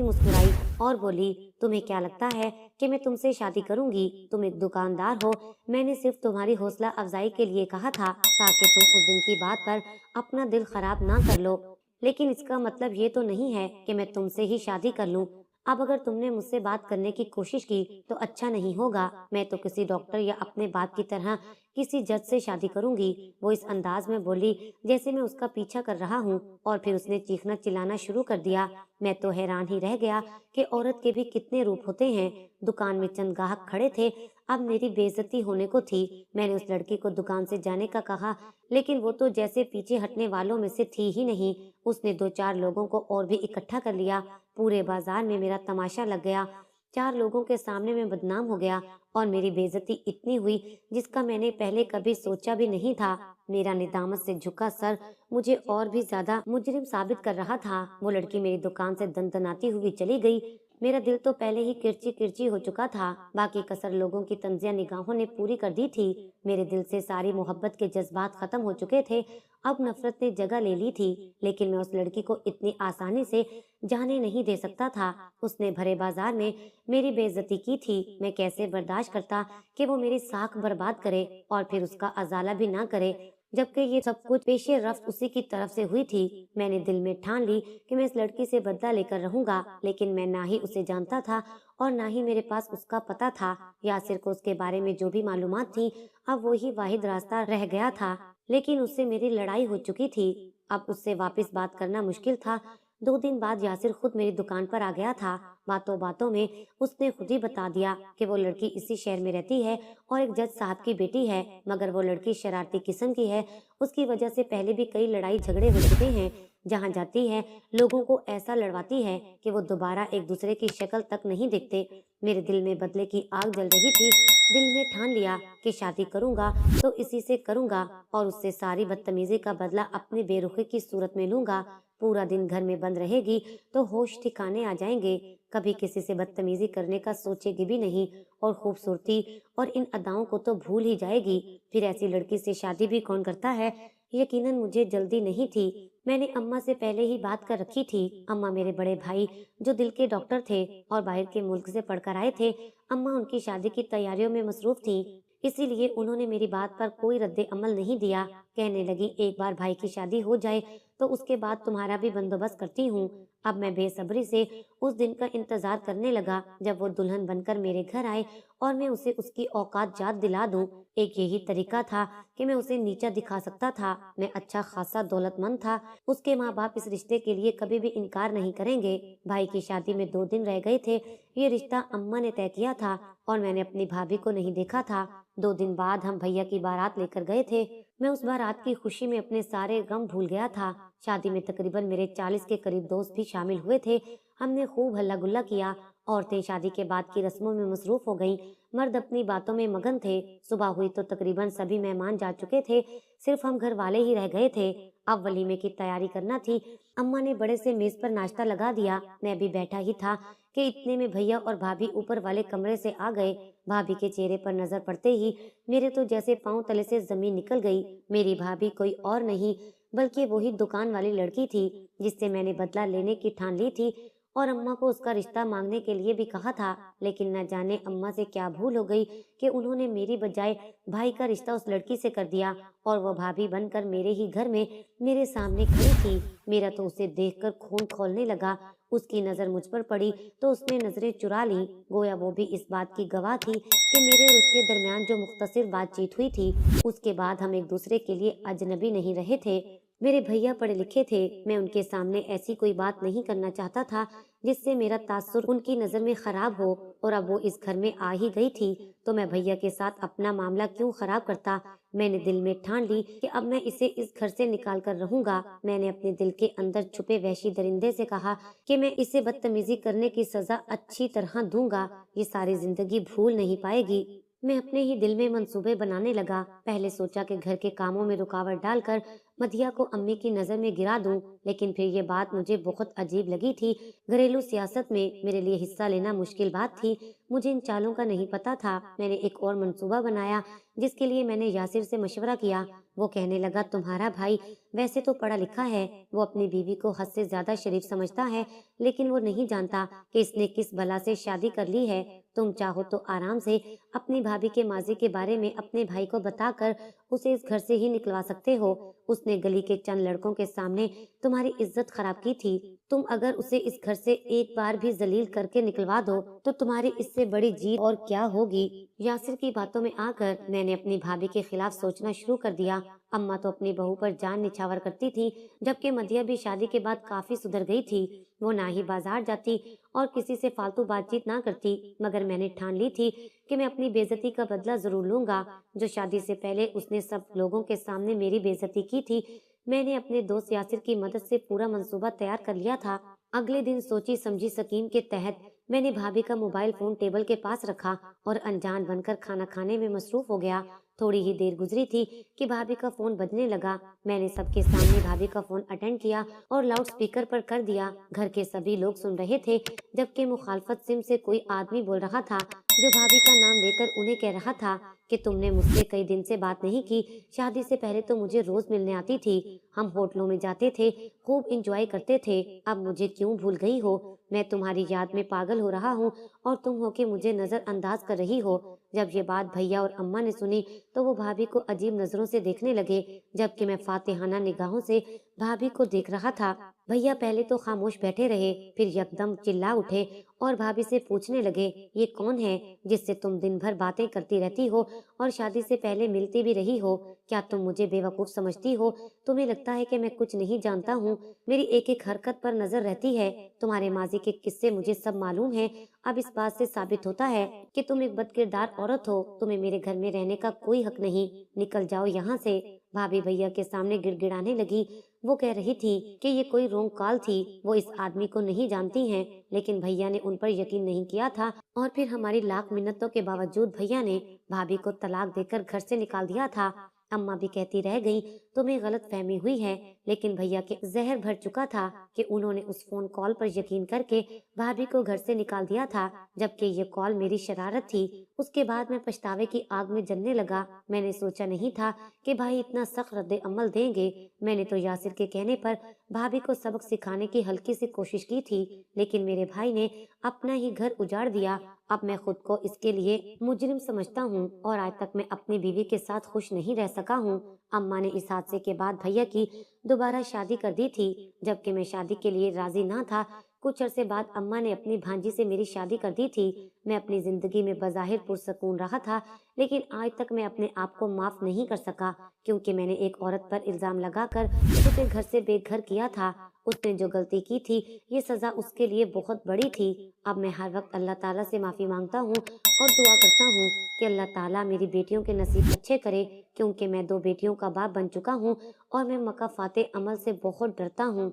सी मुस्कुराई और बोली, तुम्हें क्या लगता है कि मैं तुमसे शादी करूंगी? तुम एक दुकानदार हो। मैंने सिर्फ तुम्हारी हौसला अफजाई के लिए कहा था, ताकि तुम उस दिन की बात पर अपना दिल खराब ना कर लो। लेकिन इसका मतलब ये तो नहीं है कि मैं तुमसे ही शादी कर लूं। अब अगर तुमने मुझसे बात करने की कोशिश की तो अच्छा नहीं होगा। मैं तो किसी डॉक्टर या अपने बाप की तरह किसी जज से शादी करूंगी। वो इस अंदाज में बोली जैसे मैं उसका पीछा कर रहा हूँ, और फिर उसने चीखना चिल्लाना शुरू कर दिया। मैं तो हैरान ही रह गया कि औरत के भी कितने रूप होते हैं। दुकान में चंद ग्राहक खड़े थे। अब मेरी बेइज्जती होने को थी। मैंने उस लड़की को दुकान से जाने का कहा, लेकिन वो तो जैसे पीछे हटने वालों में से थी ही नहीं। उसने 2-4 लोगों को और भी इकट्ठा कर लिया। पूरे बाजार में मेरा तमाशा लग गया। 4 लोगों के सामने मैं बदनाम हो गया और मेरी बेइज्जती इतनी हुई जिसका मैंने पहले कभी सोचा भी नहीं था। मेरा निदामत से झुका सर मुझे और भी ज्यादा मुजरिम साबित कर रहा था। वो लड़की मेरी दुकान से दनदनाती हुई चली गई। मेरा दिल तो पहले ही किरची किरची हो चुका था। बाकी कसर लोगों की तंजिया निगाहों ने पूरी कर दी थी। मेरे दिल से सारी मोहब्बत के जज्बात खत्म हो चुके थे। अब नफरत ने जगह ले ली थी। लेकिन मैं उस लड़की को इतनी आसानी से जाने नहीं दे सकता था। उसने भरे बाजार में मेरी बेइज्जती की थी। मैं कैसे बर्दाश्त करता कि वो मेरी साख बर्बाद करे और फिर उसका अजाला भी ना करे, जबकि ये सब कुछ पेशे रफ्त उसी की तरफ से हुई थी। मैंने दिल में ठान ली कि मैं इस लड़की से बदला लेकर रहूंगा, लेकिन मैं ना ही उसे जानता था और ना ही मेरे पास उसका पता था। यासिर को उसके बारे में जो भी मालूमात थी, अब वही वाहिद रास्ता रह गया था। लेकिन उससे मेरी लड़ाई हो चुकी थी। अब उससे वापस बात करना मुश्किल था। 2 दिन बाद यासिर खुद मेरी दुकान पर आ गया था। बातों बातों में उसने खुद ही बता दिया कि वो लड़की इसी शहर में रहती है और एक जज साहब की बेटी है, मगर वो लड़की शरारती किस्म की है। उसकी वजह से पहले भी कई लड़ाई झगड़े हो चुके हैं। जहाँ जाती है लोगों को ऐसा लड़वाती है कि वो दोबारा एक दूसरे की शक्ल तक नहीं देखते। मेरे दिल में बदले की आग जल रही थी। दिल में ठान लिया कि शादी करूंगा तो इसी से करूंगा और उससे सारी बदतमीजी का बदला अपनी बेरुखी की सूरत में लूंगा। पूरा दिन घर में बंद रहेगी तो होश ठिकाने आ जाएंगे। कभी किसी से बदतमीजी करने का सोचेगी भी नहीं और खूबसूरती और इन अदाओं को तो भूल ही जाएगी। फिर ऐसी लड़की से शादी भी कौन करता है? यकीनन मुझे जल्दी नहीं थी। मैंने अम्मा से पहले ही बात कर रखी थी। अम्मा मेरे बड़े भाई जो दिल के डॉक्टर थे और बाहर के मुल्क से पढ़कर आए थे, अम्मा उनकी शादी की तैयारियों में मसरूफ थी। इसीलिए उन्होंने मेरी बात पर कोई रद्दे अमल नहीं दिया। कहने लगी, एक बार भाई की शादी हो जाए तो उसके बाद तुम्हारा भी बंदोबस्त करती हूँ। अब मैं बेसब्री से उस दिन का इंतजार करने लगा जब वो दुल्हन बनकर मेरे घर आए और मैं उसे उसकी औकात याद दिला दूं। एक यही तरीका था कि मैं उसे नीचा दिखा सकता था। मैं अच्छा खासा दौलतमंद था। उसके माँ बाप इस रिश्ते के लिए कभी भी इनकार नहीं करेंगे। भाई की शादी में 2 दिन रह गए थे। ये रिश्ता अम्मा ने तय किया था और मैंने अपनी भाभी को नहीं देखा था। 2 दिन बाद हम भैया की बारात लेकर गए थे। मैं उस बारात की खुशी में अपने सारे गम भूल गया था। शादी में तकरीबन मेरे 40 के करीब दोस्त भी शामिल हुए थे। हमने खूब हल्ला गुल्ला किया। औरतें शादी के बाद की रस्मों में मसरूफ हो गईं। मर्द अपनी बातों में मगन थे। सुबह हुई तो तकरीबन सभी मेहमान जा चुके थे। सिर्फ हम घर वाले ही रह गए थे। अब वलीमे की तैयारी करना थी। अम्मा ने बड़े से मेज पर नाश्ता लगा दिया। मैं भी बैठा ही था कि इतने में भैया और भाभी ऊपर वाले कमरे से आ गए। भाभी के चेहरे पर नजर पड़ते ही मेरे तो जैसे पांव तले से जमीन निकल गई। मेरी भाभी कोई और नहीं बल्कि वही दुकान वाली लड़की थी जिससे मैंने बदला लेने की ठान ली थी और अम्मा को उसका रिश्ता मांगने के लिए भी कहा था। लेकिन न जाने अम्मा से क्या भूल हो गई कि उन्होंने मेरी बजाय भाई का रिश्ता उस लड़की से कर दिया और वो भाभी बनकर मेरे ही घर में मेरे सामने खड़ी थी। मेरा तो उसे देखकर खून खौलने लगा। उसकी नजर मुझ पर पड़ी तो उसने नजरें चुरा ली, गोया वो भी इस बात की गवाह थी कि मेरे और उसके दरमियान जो मुख्तसिर बातचीत हुई थी उसके बाद हम एक दूसरे के लिए अजनबी नहीं रहे थे। मेरे भैया पढ़े लिखे थे। मैं उनके सामने ऐसी कोई बात नहीं करना चाहता था जिससे मेरा तासुर उनकी नजर में खराब हो, और अब वो इस घर में आ ही गई थी तो मैं भैया के साथ अपना मामला क्यों खराब करता। मैंने दिल में ठान ली कि अब मैं इसे इस घर से निकाल कर रहूंगा। मैंने अपने दिल के अंदर छुपे वहशी दरिंदे से कहा कि मैं इसे बदतमीजी करने की सजा अच्छी तरह दूंगा। ये सारी जिंदगी भूल नहीं पाएगी। मैं अपने ही दिल में मंसूबे बनाने लगा। पहले सोचा कि घर के कामों में रुकावट डालकर मधिया को अम्मी की नजर में गिरा दूं, लेकिन फिर ये बात मुझे बहुत अजीब लगी थी। घरेलू सियासत में मेरे लिए हिस्सा लेना मुश्किल बात थी। मुझे इन चालों का नहीं पता था। मैंने एक और मंसूबा बनाया जिसके लिए मैंने यासिर से मशवरा किया। वो कहने लगा, तुम्हारा भाई वैसे तो पढ़ा लिखा है, वो अपनी बीवी को हद से ज्यादा शरीफ समझता है, लेकिन वो नहीं जानता कि इसने किस बला से शादी कर ली है। तुम चाहो तो आराम से अपनी भाभी के माजी के बारे में अपने भाई को बताकर उसे इस घर से ही निकलवा सकते हो। उसने गली के चंद लड़कों के सामने तुम्हारी इज्जत खराब की थी। तुम अगर उसे इस घर से एक बार भी जलील करके निकलवा दो तो तुम्हारी इससे बड़ी जीत और क्या होगी। यासिर की बातों में आकर मैंने अपनी भाभी के खिलाफ सोचना शुरू कर दिया। अम्मा तो अपनी बहू पर जान निछावर करती थी, जबकि मदिया भी शादी के बाद काफी सुधर गई थी। वो ना ही बाजार जाती और किसी से फालतू बातचीत ना करती, मगर मैंने ठान ली थी कि मैं अपनी बेइज्जती का बदला जरूर लूंगा। जो शादी से पहले उसने सब लोगों के सामने मेरी बेइज्जती की थी, मैंने अपने दोस्त यासिर की मदद से पूरा मंसूबा तैयार कर लिया था। अगले दिन सोची समझी स्कीम के तहत मैंने भाभी का मोबाइल फोन टेबल के पास रखा और अनजान बनकर खाना खाने में मसरूफ हो गया। थोड़ी ही देर गुजरी थी कि भाभी का फोन बजने लगा। मैंने सबके सामने भाभी का फोन अटेंड किया और लाउड स्पीकर पर कर दिया। घर के सभी लोग सुन रहे थे, जबकि मुखालफत सिम से कोई आदमी बोल रहा था, जो भाभी का नाम लेकर उन्हें कह रहा था कि तुमने मुझसे कई दिन से बात नहीं की। शादी से पहले तो मुझे रोज मिलने आती थी, हम होटलों में जाते थे, खूब इंजॉय करते थे। अब मुझे क्यों भूल गई हो? मैं तुम्हारी याद में पागल हो रहा हूँ और तुम हो के मुझे नजरअंदाज कर रही हो। जब ये बात भैया और अम्मा ने सुनी तो वो भाभी को अजीब नजरों से देखने लगे, जबकि मैं फातिहाना निगाहों से भाभी को देख रहा था। भैया पहले तो खामोश बैठे रहे, फिर यकदम चिल्ला उठे और भाभी से पूछने लगे, ये कौन है जिससे तुम दिन भर बातें करती रहती हो और शादी से पहले मिलती भी रही हो? क्या तुम मुझे बेवकूफ समझती हो? तुम्हें लगता है कि मैं कुछ नहीं जानता हूँ? मेरी एक एक हरकत पर नजर रहती है। तुम्हारे माजी के किस्से मुझे सब मालूम है। अब इस बात से साबित होता है कि तुम एक बदकिरदार औरत हो। तुम्हें मेरे घर में रहने का कोई हक नहीं। निकल जाओ यहाँ से। भाभी भैया के सामने गिड़गिड़ाने लगी। वो कह रही थी कि ये कोई रोंग कॉल थी, वो इस आदमी को नहीं जानती हैं, लेकिन भैया ने उन पर यकीन नहीं किया था और फिर हमारी लाख मिन्नतों के बावजूद भैया ने भाभी को तलाक देकर घर से निकाल दिया था। अम्मा भी कहती रह गई, तुम्हें गलत फहमी हुई है, लेकिन भैया के जहर भर चुका था कि उन्होंने उस फोन कॉल पर यकीन करके भाभी को घर से निकाल दिया था, जबकि ये कॉल मेरी शरारत थी। उसके बाद मैं पछतावे की आग में जलने लगा। मैंने सोचा नहीं था कि भाई इतना सख्त रद्द अमल देंगे। मैंने तो यासिर के कहने पर भाभी को सबक सिखाने की हल्की सी कोशिश की थी, लेकिन मेरे भाई ने अपना ही घर उजाड़ दिया। अब मैं खुद को इसके लिए मुजरिम समझता हूँ और आज तक मैं अपनी बीवी के साथ खुश नहीं रह सका हूँ। अम्मा ने इस हादसे के बाद भैया की दोबारा शादी कर दी थी, जबकि मैं शादी के लिए राजी ना था। कुछ अरसे बाद अम्मा ने अपनी भांजी से मेरी शादी कर दी थी। मैं अपनी जिंदगी में बज़ाहिर पुरसकून रहा था, लेकिन आज तक मैं अपने आप को माफ नहीं कर सका, क्योंकि मैंने एक औरत पर इल्जाम लगाकर उसे घर से बेघर किया था। उसने जो गलती की थी, ये सजा उसके लिए बहुत बड़ी थी। अब मैं हर वक्त अल्लाह ताला से माफी मांगता हूँ और दुआ करता हूँ कि अल्लाह ताला मेरी बेटियों के नसीब अच्छे करे, क्योंकि मैं 2 बेटियों का बाप बन चुका हूँ और मैं मकाफाते अमल से बहुत डरता हूँ।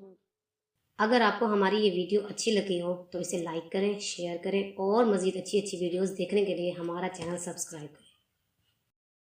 अगर आपको हमारी ये वीडियो अच्छी लगी हो तो इसे लाइक करें, शेयर करें और मज़ीद अच्छी अच्छी वीडियोस देखने के लिए हमारा चैनल सब्सक्राइब करें।